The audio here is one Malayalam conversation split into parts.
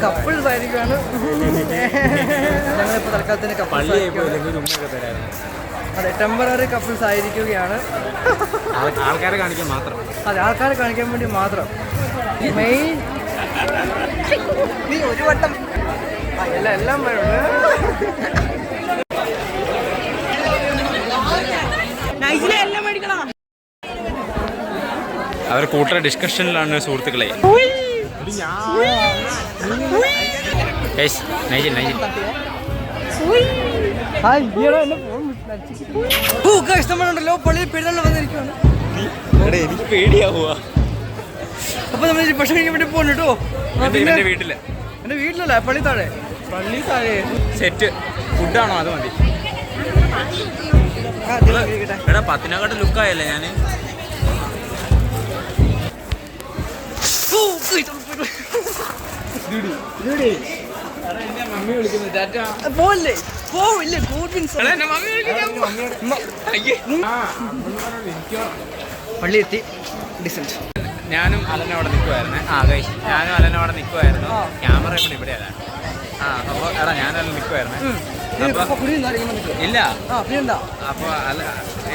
കപ്പിൾസ് ആയിരിക്കുവാണ്. ഞങ്ങളിപ്പോൾ തൽക്കാലത്തിന് കപ്പിൾസ് അതെ, ടെമ്പററി കപ്പിൾസ് ആയിരിക്കുകയാണ്. ആൾക്കാരെ കാണിക്കാൻ മാത്രം. അതെ, ആൾക്കാരെ കാണിക്കാൻ വേണ്ടി മാത്രം. മെയിൻ നീ ഒരു വട്ടം എല്ലാം അവർ കൂട്ട ഡിസ്കഷനിലാണ് സുഹൃത്തുക്കളെ. ഇഷ്ടമാണല്ലോ. പള്ളിയിൽ പെരുന്നാൾ വന്നിരിക്കുകയാണ്. എനിക്ക് പേടിയാവുക. അപ്പൊ നമ്മൾ ഭക്ഷണം കഴിക്കാൻ വേണ്ടി പോകുന്നു കേട്ടോ. എന്റെ വീട്ടില്, എന്റെ വീട്ടിലല്ല, പള്ളി താഴെ സെറ്റ് ഫുഡാണോ? അത് മതി. എടാ 10-നെക്കാട്ട് ലുക്കായല്ലേ ഞാന്. മമ്മി വിളിക്കുന്നു. പോവില്ലേ പോവില്ലേ? പള്ളി എത്തി. ഡിസെന്റ്. ഞാനും അലനോടെ നിൽക്കുമായിരുന്നു. ഞാനും അലനോടെ നിൽക്കുമായിരുന്നു. ക്യാമറ ഇവിടെ ഇവിടെയല്ല. അപ്പോൾ എടാ ഞാനല്ല നിൽക്കുമായിരുന്നു. ഇല്ല, അപ്പൊ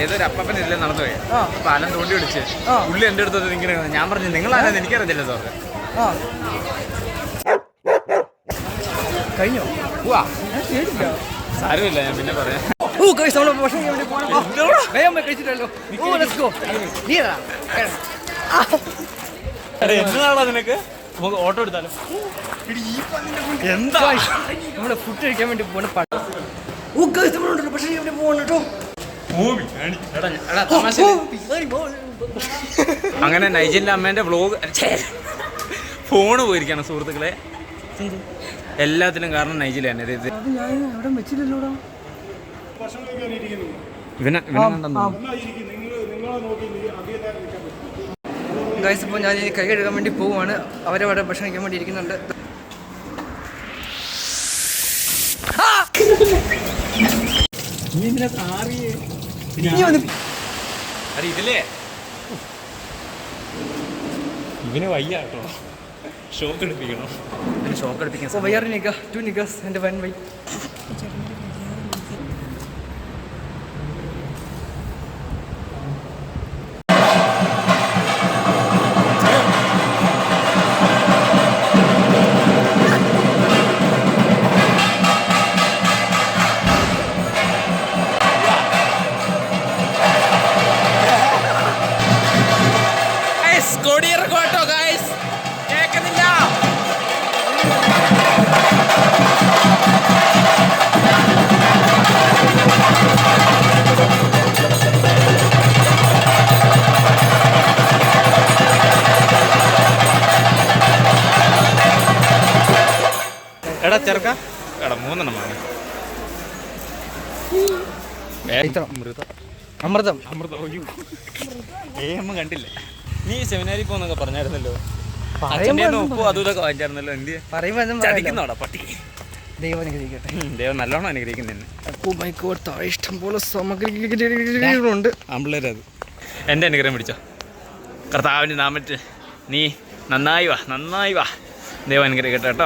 ഏതൊരു അപ്പൻ ഇതിലെ നടന്നു പോയി. അപ്പൊ അലൻ തോണ്ടി വിളിച്ച് പുള്ളി എൻ്റെ അടുത്ത് ഇങ്ങനെ. ഞാൻ പറഞ്ഞു നിങ്ങളാരെന്ന് എനിക്കറിയത്തില്ല സാറ്. കഴിഞ്ഞോ? സാരമില്ല, ഞാൻ പിന്നെ പറയാം. എന്നതാണോ നിനക്ക്? നമുക്ക് ഓട്ടോ എടുത്താലോ? എന്താ നമ്മള് ഫുഡ് കഴിക്കാൻ വേണ്ടി പോണ പക്ഷേ പോകണോ? അങ്ങനെ നൈജിന്റെ അമ്മേന്റെ വ്ലോഗ് ഫോണ് പോയിരിക്കാണ് സുഹൃത്തുക്കളെ. എല്ലാത്തിനും കാരണം നൈജിൽ തന്നെ. ഗൈസ്, ഇപ്പോൾ ഞാൻ കൈ കഴുകാൻ വേണ്ടി പോവുകയാണ്. അവരവിടെ ഭക്ഷണം കഴിക്കാൻ വേണ്ടി ഇരിക്കുന്നുണ്ട്. ഇതിലേ ഇവന് വയ്യ കേട്ടോ. ഷോക്ക് എടുപ്പിക്കണം. ഷോക്ക് എടുപ്പിക്കാൻ വയ്യാറ് നിൽക്കുക. 2 niggas and 1 wife. കൊടിയിറക്കോട്ടോ ഗൈസ്, കേൾക്കുന്നില്ല. എടാ ചെറുക്ക, എടാ 3 എണ്ണം വാങ്ങി. അമൃതം അമ്മ കണ്ടില്ല. നീ സെമിനാരിൽ പോകുന്നൊക്കെ പറഞ്ഞായിരുന്നല്ലോ. ഉപ്പും അതും ഇതൊക്കെ വാങ്ങിച്ചായിരുന്നല്ലോ. എന്ത് ചതിക്കുന്നോടാ പട്ടി. ദൈവം അനുഗ്രഹിക്കട്ടെ. ദൈവം നല്ലോണം അനുഗ്രഹിക്കുന്നെ. ഇഷ്ടംപോലെ സാമഗ്രികളുണ്ട്. ആമ്പിള്ളേരത് എൻ്റെ അനുഗ്രഹം പിടിച്ചോ. കർത്താവിൻ്റെ നാമത്തിൽ നീ നന്നായി വാ. ദൈവം അനുഗ്രഹിക്കട്ടെ കേട്ടോ.